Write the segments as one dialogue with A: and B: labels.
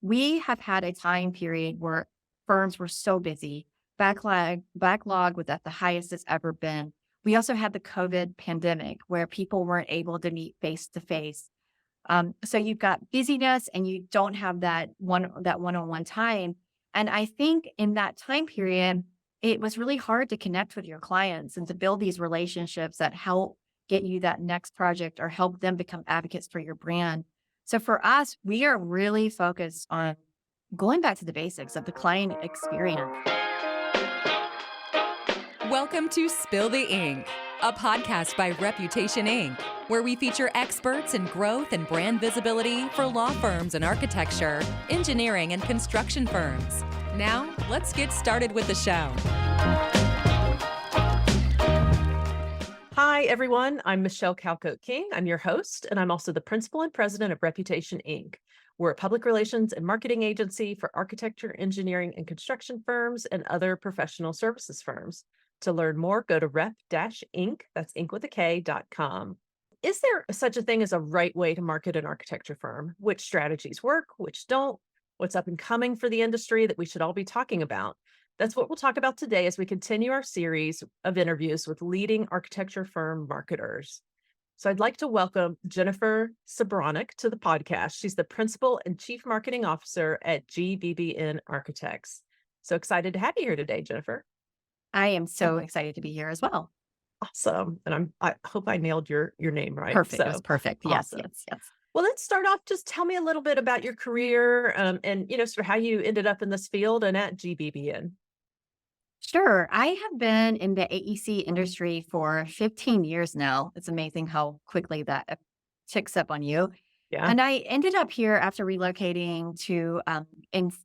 A: we have had a time period where firms were so busy. Backlog was at the highest it's ever been. We also had the COVID pandemic where people weren't able to meet face to face. So you've got busyness and you don't have that one-on-one time. And I think in that time period, it was really hard to connect with your clients and to build these relationships that help get you that next project or help them become advocates for your brand. So for us, we are really focused on going back to the basics of the client experience.
B: Welcome to Spill the Ink, a podcast by Reputation Inc., where we feature experts in growth and brand visibility for law firms and architecture, engineering, and construction firms. Now, let's get started with the show.
C: Hi, everyone. I'm Michelle Calcote-King. I'm your host, and I'm also the principal and president of Reputation Inc. We're a public relations and marketing agency for architecture, engineering, and construction firms and other professional services firms. To learn more, go to rep-inc, that's inc with a K.com. Is there such a thing as a right way to market an architecture firm? Which strategies work, which don't? What's up and coming for the industry that we should all be talking about? That's what we'll talk about today as we continue our series of interviews with leading architecture firm marketers. So I'd like to welcome Jennifer Sebranek to the podcast. She's the principal and chief marketing officer at GBBN Architects. So excited to have you here today, Jennifer.
A: I am so excited to be here as well.
C: Awesome. And I hope I nailed your name right.
A: Perfect.
C: So,
A: It was perfect.
C: awesome.
A: Yes.
C: Well, let's start off. Just tell me a little bit about your career and, sort of how you ended up in this field and at GBBN.
A: Sure. I have been in the AEC industry for 15 years now. It's amazing how quickly that ticks up on you.
C: Yeah.
A: And I ended up here after relocating to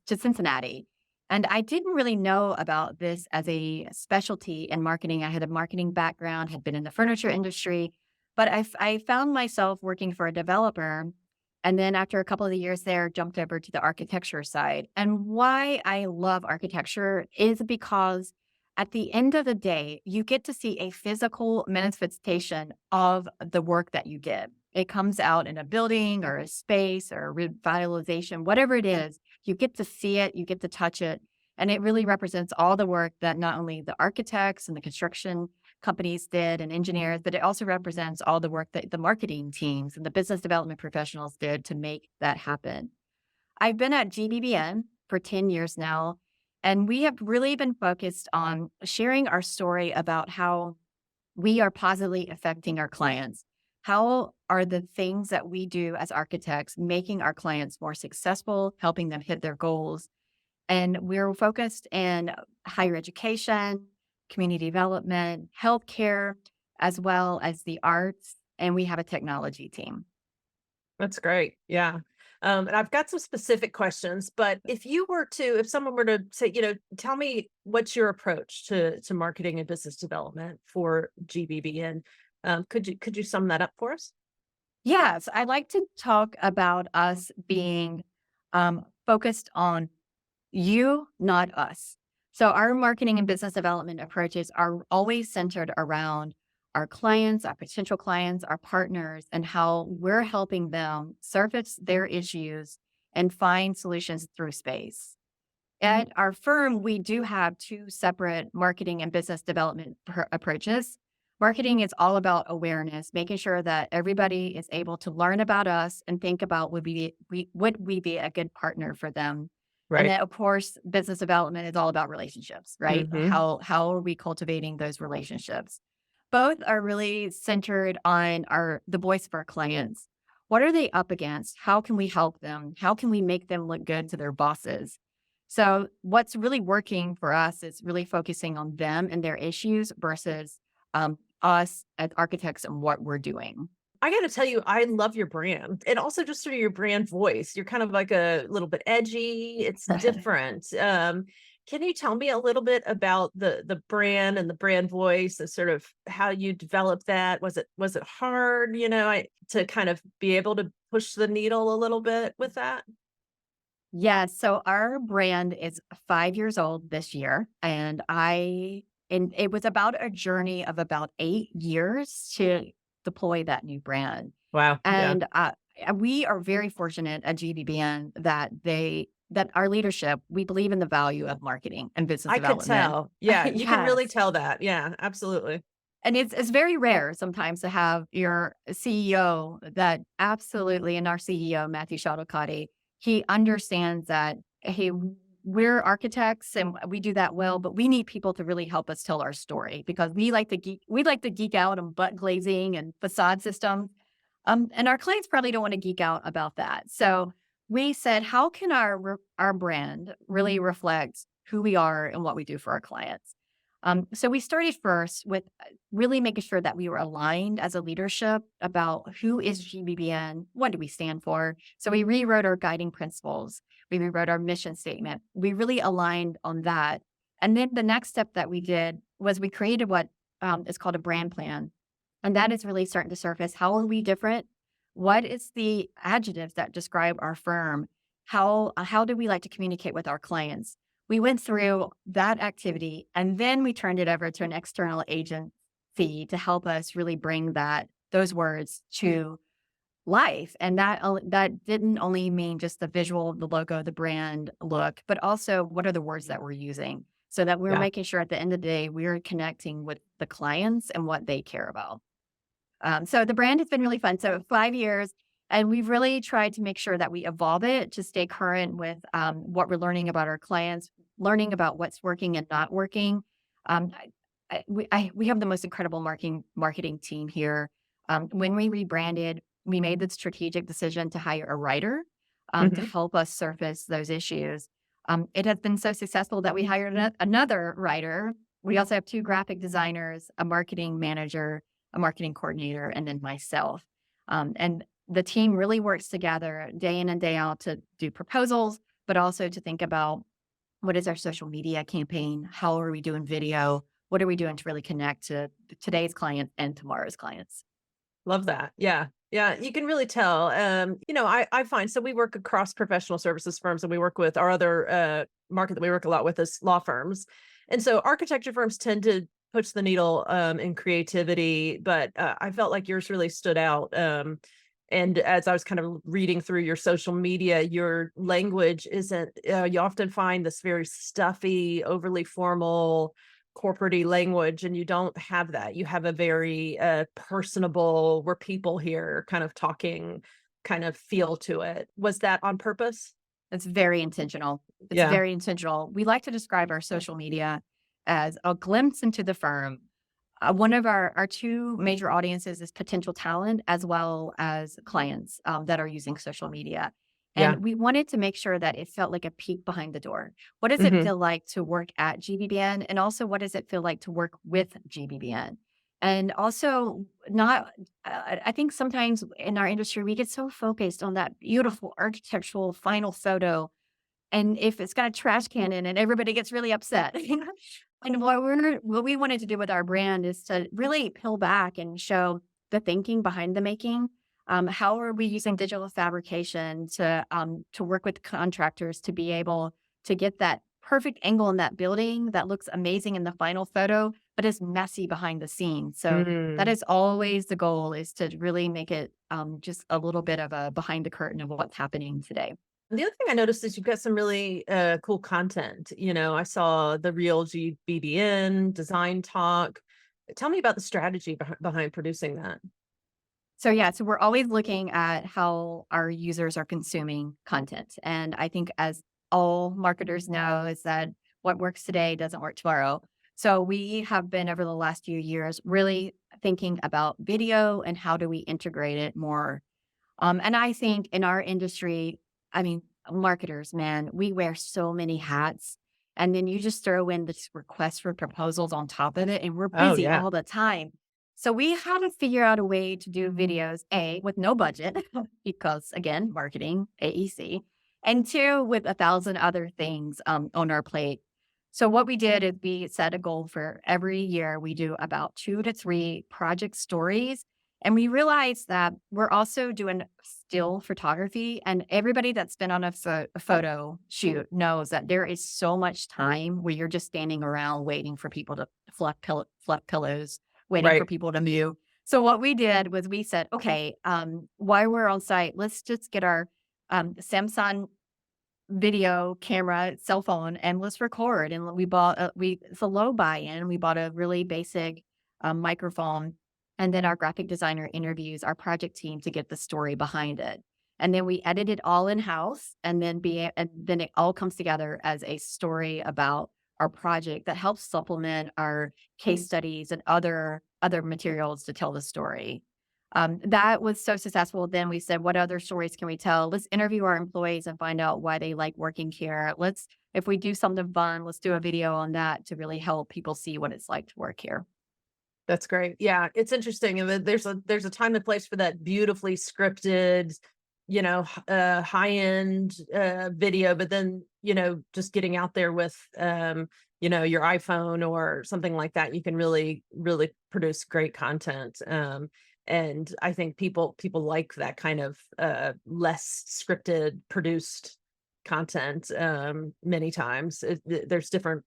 A: Cincinnati. And I didn't really know about this as a specialty in marketing. I had a marketing background, had been in the furniture industry, but I found myself working for a developer. And then after a couple of years there, jumped over to the architecture side. And why I love architecture is because at the end of the day, you get to see a physical manifestation of the work that you did. It comes out in a building or a space or a revitalization, whatever it is, you get to see it, you get to touch it. And it really represents all the work that not only the architects and the construction companies did and engineers, but it also represents all the work that the marketing teams and the business development professionals did to make that happen. I've been at GBBN for 10 years now, and we have really been focused on sharing our story about how we are positively affecting our clients. How are the things that we do as architects making our clients more successful, helping them hit their goals? And we're focused in higher education, community development, healthcare, as well as the arts. And we have a technology team.
C: That's great. Yeah. And I've got some specific questions, but if someone were to say, tell me what's your approach to marketing and business development for GBBN, could you sum that up for us?
A: Yes, I like to talk about us being focused on you, not us. So our marketing and business development approaches are always centered around our clients, our potential clients, our partners, and how we're helping them surface their issues and find solutions through space. At our firm, we do have two separate marketing and business development approaches. Marketing is all about awareness, making sure that everybody is able to learn about us and think about would we be a good partner for them.
C: Right.
A: And then, of course, business development is all about relationships, right?
C: Mhm.
A: How are we cultivating those relationships? Both are really centered on the voice of our clients. What are they up against? How can we help them? How can we make them look good to their bosses? So what's really working for us is really focusing on them and their issues versus us as architects and what we're doing.
C: I got to tell you, I love your brand and also just sort of your brand voice. You're kind of like a little bit edgy. It's different. Can you tell me a little bit about the brand and the brand voice and sort of how you developed that? Was it hard, to kind of be able to push the needle a little bit with that?
A: Yes. So our brand is 5 years old this year, and it was about a journey of about 8 years to deploy that new brand.
C: Wow. Yeah.
A: And we are very fortunate at GBBN that our leadership, we believe in the value of marketing and business
C: I could
A: development.
C: tell. Yeah, you can really
A: Yes.
C: tell that. Yeah, absolutely.
A: And it's very rare sometimes to have your CEO that absolutely, and our CEO, Matthew Shalokati, he understands that, hey, we're architects and we do that well, but we need people to really help us tell our story because we like to geek out on butt glazing and facade systems. And our clients probably don't want to geek out about that. So we said, how can our brand really reflect who we are and what we do for our clients? So we started first with really making sure that we were aligned as a leadership about who is GBBN, what do we stand for. So we rewrote our guiding principles, we rewrote our mission statement. We really aligned on that. And then the next step that we did was we created what is called a brand plan. And that is really starting to surface. How are we different? What is the adjectives that describe our firm? How do we like to communicate with our clients? We went through that activity and then we turned it over to an external agency to help us really bring those words to life. And that didn't only mean just the visual, the logo, the brand look, but also what are the words that we're using so that we're
C: Yeah.
A: making sure at the end of the day, we're connecting with the clients and what they care about. So the brand has been really fun. So 5 years, and we've really tried to make sure that we evolve it to stay current with what we're learning about our clients, learning about what's working and not working. Um, we have the most incredible marketing team here. When we rebranded, we made the strategic decision to hire a writer to
C: Mhm.
A: help us surface those issues. It has been so successful that we hired another writer. We also have two graphic designers, a marketing manager, a marketing coordinator, and then myself. And the team really works together day in and day out to do proposals, but also to think about what is our social media campaign? How are we doing video? What are we doing to really connect to today's clients and tomorrow's clients?
C: Love that. Yeah. Yeah. You can really tell. I find so we work across professional services firms and we work with our other market that we work a lot with is law firms. And so architecture firms tend to push the needle in creativity, but I felt like yours really stood out. And as I was kind of reading through your social media, your language isn't, you often find this very stuffy, overly formal, corporate language, and you don't have that. You have a very personable, we're people here kind of talking kind of feel to it. Was that on purpose?
A: It's very intentional. It's
C: Yeah.
A: very intentional. We like to describe our social media as a glimpse into the firm. One of our two major audiences is potential talent as well as clients that are using social media.
C: Yeah.
A: And we wanted to make sure that it felt like a peek behind the door. What does it
C: Hmm.
A: feel like to work at GBBN? And also, what does it feel like to work with GBBN? And also, not, I think sometimes in our industry, we get so focused on that beautiful architectural final photo and if it's got a trash can in it, everybody gets really upset. And what we wanted to do with our brand is to really peel back and show the thinking behind the making. How are we using digital fabrication to work with contractors to be able to get that perfect angle in that building that looks amazing in the final photo, but is messy behind the scenes. So that
C: Mm.
A: is always the goal is to really make it just a little bit of a behind the curtain of what's happening today.
C: The other thing I noticed is you've got some really cool content. I saw the real GBBN design talk. Tell me about the strategy behind producing that.
A: So yeah, so we're always looking at how our users are consuming content. And I think as all marketers know is that what works today doesn't work tomorrow. So we have been over the last few years really thinking about video and how do we integrate it more. And I think in our industry, I mean, marketers, man, we wear so many hats. And then you just throw in this request for proposals on top of it, and we're
C: Oh
A: busy
C: yeah.
A: all the time. So we had to figure out a way to do videos, A, with no budget, because again, marketing, AEC, and two, with 1,000 other things on our plate. So what we did is we set a goal for every year. We do about 2 to 3 project stories and we realized that we're also doing still photography, and everybody that's been on a photo shoot knows that there is so much time where you're just standing around waiting for people to fluff pillows, waiting for
C: Right.
A: people to move. So what we did was we said, okay, while we're on site, let's just get our Samsung video camera, cell phone, and let's record. And we bought it's a low buy-in. We bought a really basic microphone, and then our graphic designer interviews our project team to get the story behind it. And then we edit it all in house, and then it all comes together as a story about our project that helps supplement our case studies and other materials to tell the story. That was so successful. Then we said, what other stories can we tell? Let's interview our employees and find out why they like working here. If we do something fun, let's do a video on that to really help people see what it's like to work here.
C: That's great. Yeah, it's interesting. And there's a time and place for that beautifully scripted, high end video, but then just getting out there with your iPhone or something like that, you can really produce great content. And I think people like that kind of less scripted, produced content. Many times there's different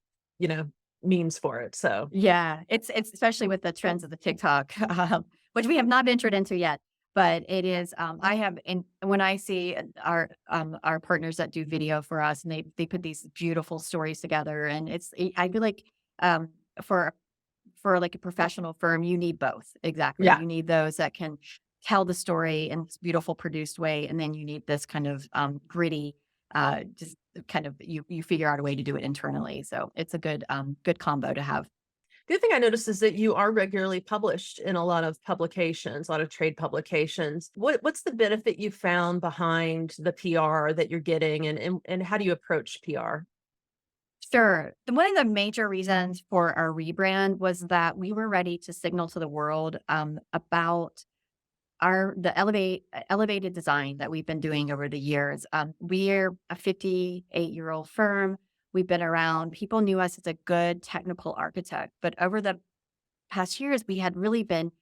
C: means for it. So
A: Yeah, it's especially with the trends of the TikTok, which we have not ventured into yet, but it is. I have, and when I see our partners that do video for us, and they put these beautiful stories together, and I feel like um, for like a professional firm, you need both. Exactly,
C: yeah.
A: you need those that can tell the story in this beautiful produced way, and then you need this kind of gritty, just kind of you figure out a way to do it internally. So it's a good combo to have.
C: The other thing I noticed is that you are regularly published in a lot of publications, a lot of trade publications. What's the benefit you found behind the PR that you're getting, and how do you approach PR?
A: Sure. One of the major reasons for our rebrand was that we were ready to signal to the world about the elevated design that we've been doing over the years. We're a 58-year-old firm. We've been around. People knew us as a good technical architect, but over the past years, we had really been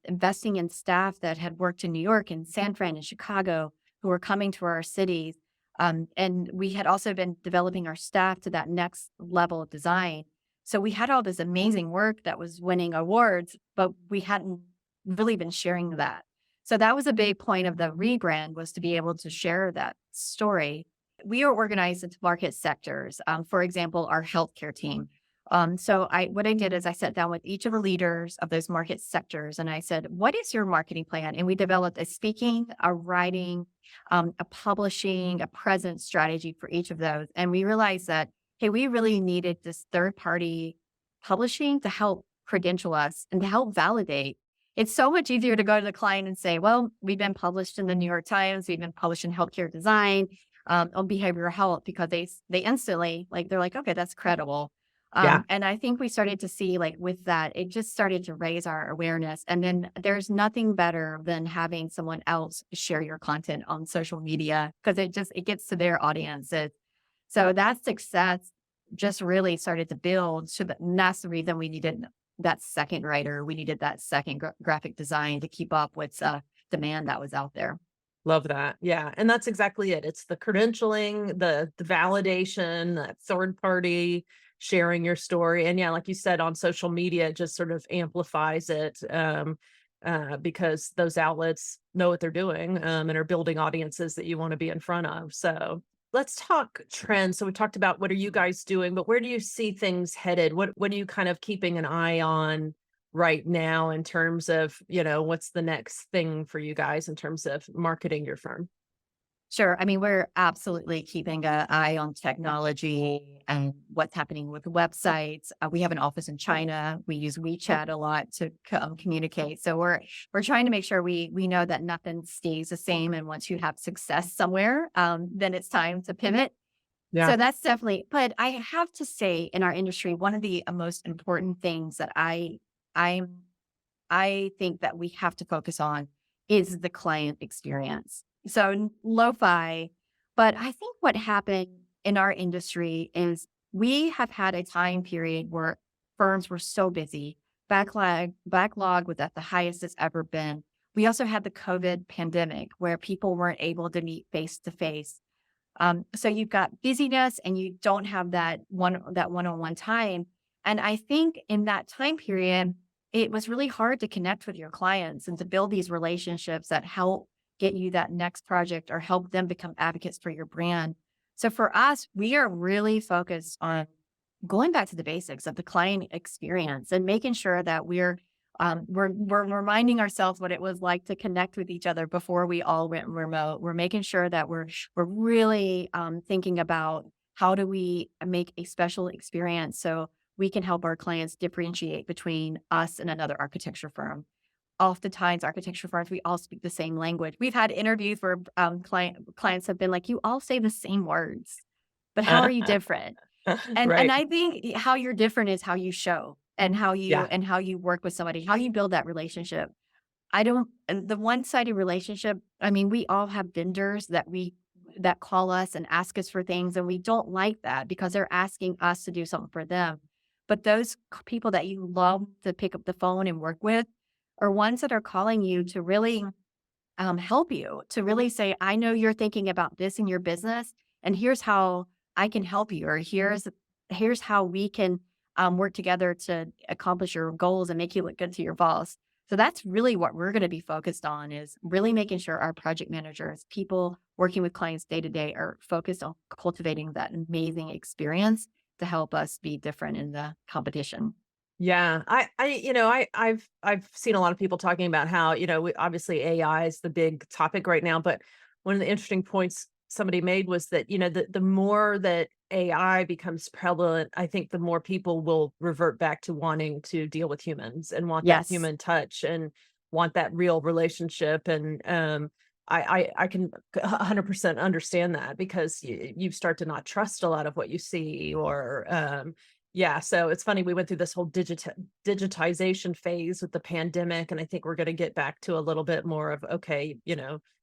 A: investing in staff that had worked in New York and San Fran and Chicago, who were coming to our cities. And we had also been developing our staff to that next level of design. So we had all this amazing work that was winning awards, but we hadn't really been sharing that. So that was a big point of the rebrand, was to be able to share that story. We are organized into market sectors. For example, our healthcare team. What I did is I sat down with each of the leaders of those market sectors, and I said, what is your marketing plan? And we developed a speaking, a writing, a publishing, a presence strategy for each of those. And we realized that, hey, we really needed this third party publishing to help credential us and to help validate. It's so much easier to go to the client and say, well, we've been published in the New York Times, we've been published in healthcare design, on behavioral health, because they instantly, like, they're like, okay, that's credible.
C: Yeah.
A: And I think we started to see, like, with that, it just started to raise our awareness. And then there's nothing better than having someone else share your content on social media, because it gets to their audiences. So that success just really started to build. And that's the reason we needed that second writer. We needed that second graphic design to keep up with demand that was out there.
C: Love that. Yeah. And that's exactly it. It's the credentialing, the validation, that third party sharing your story. And yeah, like you said, on social media, it just sort of amplifies it, because those outlets know what they're doing, and are building audiences that you want to be in front of. So let's talk trends. So we talked about, what are you guys doing, but where do you see things headed? What are you kind of keeping an eye on right now in terms of, what's the next thing for you guys in terms of marketing your firm?
A: Sure. I mean, we're absolutely keeping an eye on technology and what's happening with websites. We have an office in China. We use WeChat a lot to communicate. So we're trying to make sure we know that nothing stays the same. And once you have success somewhere, then it's time to pivot.
C: Yeah.
A: So that's definitely. But I have to say, in our industry, one of the most important things that I think that we have to focus on is the client experience. So lo-fi, but I think what happened in our industry is we have had a time period where firms were so busy, backlog was at the highest it's ever been. We also had the COVID pandemic where people weren't able to meet face to face. So you've got busyness and you don't have that one-on-one time. And I think in that time period, it was really hard to connect with your clients and to build these relationships that help get you that next project or help them become advocates for your brand. So for us, we are really focused on going back to the basics of the client experience and making sure that we're reminding ourselves what it was like to connect with each other before we all went remote. We're making sure that we're really thinking about how do we make a special experience so we can help our clients differentiate between us and another architecture firm. Oftentimes, architecture firms, we all speak the same language. We've had interviews where clients have been like, "You all say the same words, but how are you different?" And
C: Right.
A: I think how you're different is how you show and
C: Yeah.
A: how you work with somebody, how you build that relationship. I don't and the one-sided relationship, I mean, we all have vendors that call us and ask us for things, and we don't like that because they're asking us to do something for them. But those people that you love to pick up the phone and work with are ones that are calling you to really help you, to really say, I know you're thinking about this in your business, and here's how I can help you, or here's how we can work together to accomplish your goals and make you look good to your boss. So that's really what we're going to be focused on is really making sure our project managers, people working with clients day to day, are focused on cultivating that amazing experience to help us be different in the competition.
C: Yeah, I've seen a lot of people talking about how, obviously AI is the big topic right now, but one of the interesting points somebody made was that, the more that AI becomes prevalent, I think the more people will revert back to wanting to deal with humans and want that
A: Yes.
C: human touch and want that real relationship. And I can 100% understand that because you start to not trust a lot of what you see or yeah, so it's funny, we went through this whole digitization phase with the pandemic, and I think we're gonna get back to a little bit more of, okay,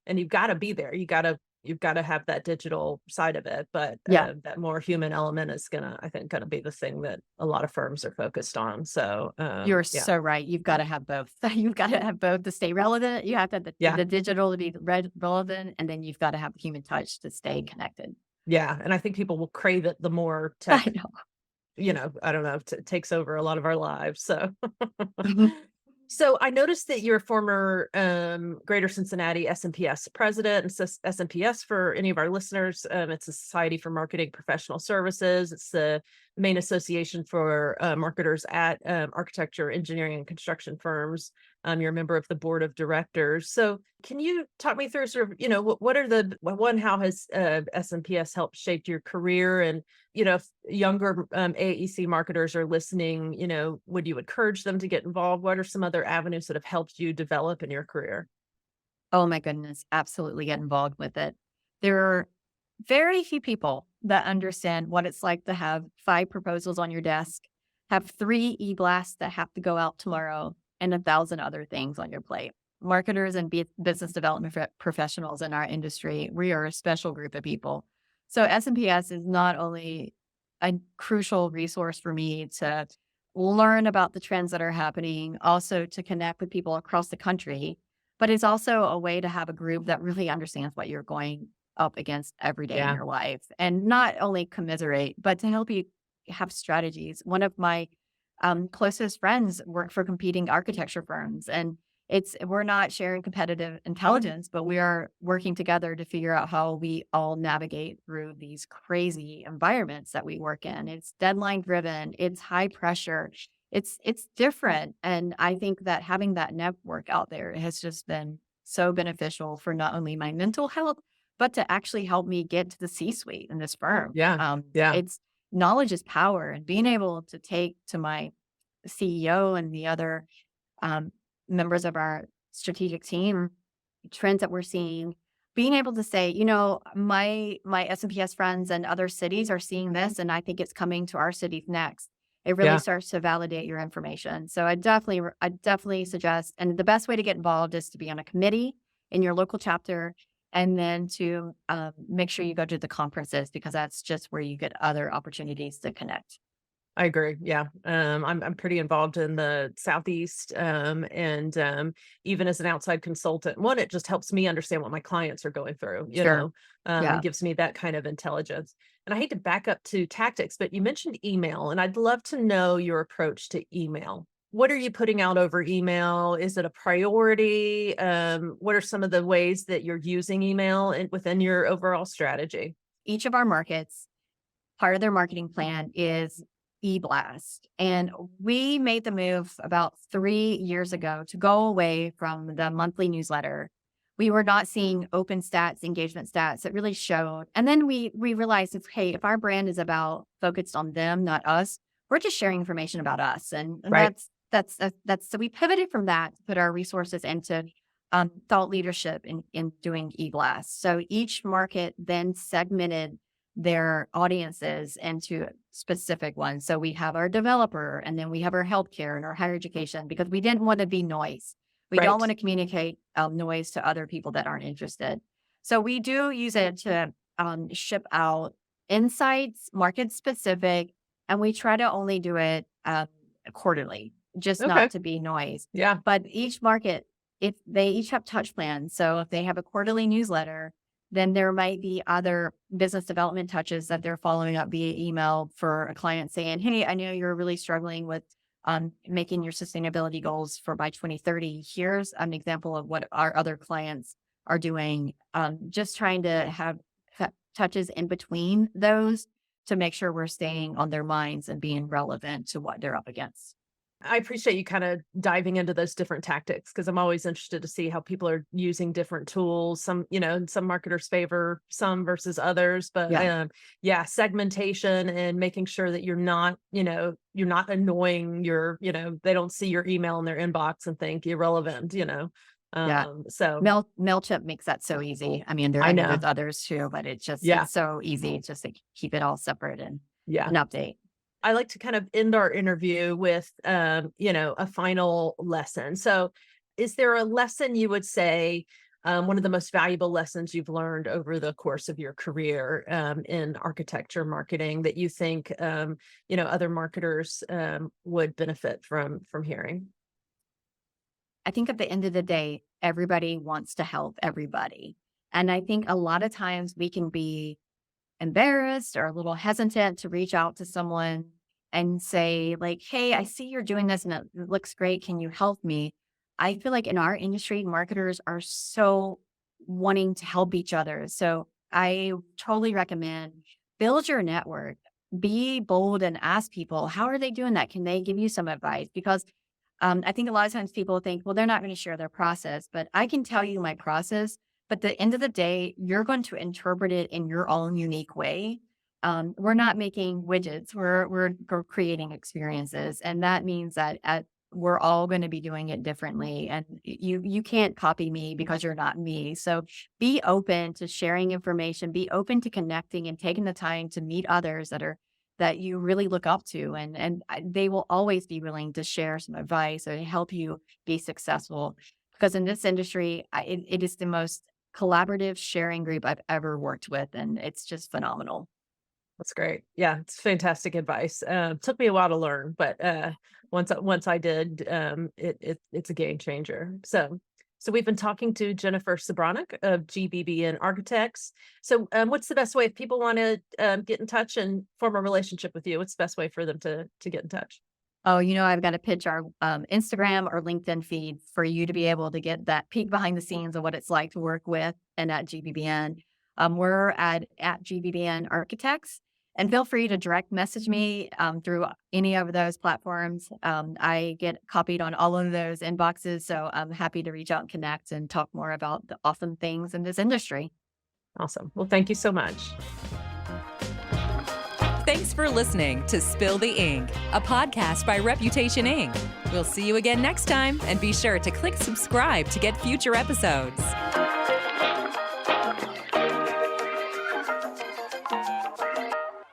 C: and you've gotta be there. You've gotta have that digital side of it, but,
A: Yeah.
C: that more human element is I think, gonna be the thing that a lot of firms are focused on. So,
A: You're
C: yeah.
A: so right. You've gotta have both. You've gotta have both to stay relevant. You have to have
C: Yeah.
A: the digital to be relevant, and then you've gotta have the human touch to stay connected.
C: Yeah, and I think people will crave it the more
A: I
C: tech,
A: know.
C: I don't know, takes over a lot of our lives, so
A: Mhm.
C: So I noticed that you're a former Greater Cincinnati SMPS president. And SMPS, for any of our listeners, it's a Society for Marketing Professional Services. It's the main association for marketers at architecture, engineering, and construction firms. You're a member of the board of directors. So can you talk me through sort of, what are one, how has SMPS helped shape your career? And, if younger AEC marketers are listening, would you encourage them to get involved? What are some other avenues that have helped you develop in your career?
A: Oh my goodness, absolutely get involved with it. There are very few people that understand what it's like to have 5 proposals on your desk, have 3 e-blasts that have to go out tomorrow, and 1,000 other things on your plate. Marketers and business development professionals in our industry, we are a special group of people. So S&PS is not only a crucial resource for me to learn about the trends that are happening, also to connect with people across the country, but it's also a way to have a group that really understands what you're going up against every day in
C: Yeah.
A: your life and not only commiserate, but to help you have strategies. One of my closest friends work for competing architecture firms, and we're not sharing competitive intelligence, but we are working together to figure out how we all navigate through these crazy environments that we work in. It's deadline driven, it's high pressure, it's different. And I think that having that network out there has just been so beneficial for not only my mental health, but to actually help me get to the C-suite in this firm.
C: Yeah. Yeah.
A: It's knowledge is power, and being able to take to my CEO and the other um, members of our strategic team trends that we're seeing, being able to say, my S&PS friends and other cities are seeing this, and I think it's coming to our cities next. It really
C: Yeah.
A: starts to validate your information. So I definitely suggest, and the best way to get involved is to be on a committee in your local chapter, and then to make sure you go to the conferences because that's just where you get other opportunities to connect.
C: I agree. Yeah. I'm pretty involved in the Southeast. And even as an outside consultant, one, it just helps me understand what my clients are going through,
A: Sure.
C: and
A: Yeah.
C: gives me that kind of intelligence. And I hate to back up to tactics, but you mentioned email, and I'd love to know your approach to email. what are you putting out over email? Is it a priority? What are some of the ways that you're using email within your overall strategy?
A: Each of our markets, part of their marketing plan is e-blast. And we made the move about 3 years ago to go away from the monthly newsletter. We were not seeing open stats, engagement stats that really showed. And then we realized, hey, if our brand is about focused on them, not us, we're just sharing information about us. And
C: Right.
A: that's so we pivoted from that to put our resources into thought leadership in doing e-blast. So each market then segmented their audiences into specific ones. So we have our developer, and then we have our healthcare and our higher education, because we didn't want to be noise. We don't
C: Right.
A: want to communicate noise to other people that aren't interested. So we do use it to ship out insights, market specific, and we try to only do it quarterly, just
C: Okay.
A: not to be noise.
C: Yeah.
A: But each market, if they each have touch plans, so if they have a quarterly newsletter, then there might be other business development touches that they're following up via email for a client saying, hey, I know you're really struggling with making your sustainability goals for by 2030. Here's an example of what our other clients are doing. Just trying to have touches in between those to make sure we're staying on their minds and being relevant to what they're up against.
C: I appreciate you kind of diving into those different tactics, because I'm always interested to see how people are using different tools. Some, some marketers favor some versus others, but
A: Yeah.
C: segmentation and making sure that you're not annoying they don't see your email in their inbox and think irrelevant,
A: Yeah.
C: so
A: MailChimp makes that so easy. I mean,
C: I know.
A: there's others too, but it's so easy just to keep it all separate and
C: Yeah.
A: an update.
C: I like to kind of end our interview with, a final lesson. So is there a lesson you would say, one of the most valuable lessons you've learned over the course of your career in architecture marketing that you think, other marketers would benefit from hearing?
A: I think at the end of the day, everybody wants to help everybody. And I think a lot of times we can be embarrassed or a little hesitant to reach out to someone and say, like, hey, I see you're doing this and it looks great. Can you help me? I feel like in our industry, marketers are so wanting to help each other. So I totally recommend build your network, be bold and ask people, how are they doing that? Can they give you some advice? Because I think a lot of times people think, well, they're not going to share their process, but I can tell you my process. But at the end of the day, you're going to interpret it in your own unique way. We're not making widgets; we're creating experiences, and that means that we're all going to be doing it differently. And you can't copy me because you're not me. So be open to sharing information. Be open to connecting and taking the time to meet others that you really look up to, and they will always be willing to share some advice or help you be successful. Because in this industry, it is the most collaborative sharing group I've ever worked with, and it's just phenomenal.
C: That's great. Yeah, it's fantastic advice. Took me a while to learn, but once I did, it's a game changer. So we've been talking to Jennifer Sebranek of GBBN Architects. So what's the best way if people want to get in touch and form a relationship with you? What's the best way for them to get in touch?
A: Oh, I've got to pitch our Instagram or LinkedIn feed for you to be able to get that peek behind the scenes of what it's like to work with and at GBBN. We're at GBBN Architects, and feel free to direct message me through any of those platforms. I get copied on all of those inboxes, so I'm happy to reach out and connect and talk more about the awesome things in this industry.
C: Awesome. Well, thank you so much.
B: Thanks for listening to Spill the Ink, a podcast by Reputation Inc. We'll see you again next time, and be sure to click subscribe to get future episodes.